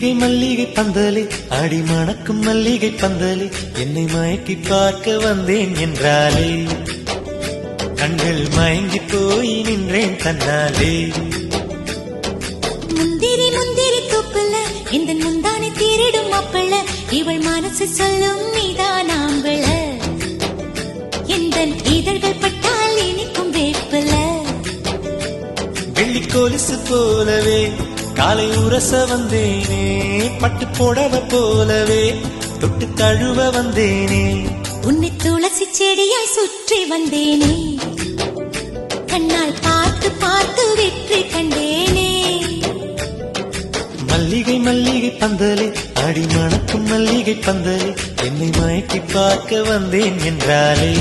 மல்லிகை பந்தலே அடி மணக்கும் மல்லிகை பந்தலே என்னை மயக்கி பார்க்க வந்தேன் என்றாலே கண்கள் மயங்கி போய் நின்றேன் தன்னாலே. முந்திரி முந்திரி தூப்புல இந்த முந்தானை தீரிடும் மாப்பிள்ள இவள் மனசு சொல்லும் நீதான் ஆம்பள எந்த இதழ்கள் பட்டால் இனிக்கும் வேப்பில வெள்ளி கொலுசு போலவே காலை உரச வந்தேனே பட்டு போடவ போலவே தொட்டு தழுவ வந்தேனே உன்னை துளசி செடியாய் சுற்றி வந்தேனே கண்ணால் பார்த்து பார்த்து வெற்றி கண்டேனே. மல்லிகை மல்லிகை பந்தலே அடி மணக்கும் மல்லிகை பந்தலே என்னை மயக்கி பார்க்க வந்தேன் என்றாலே.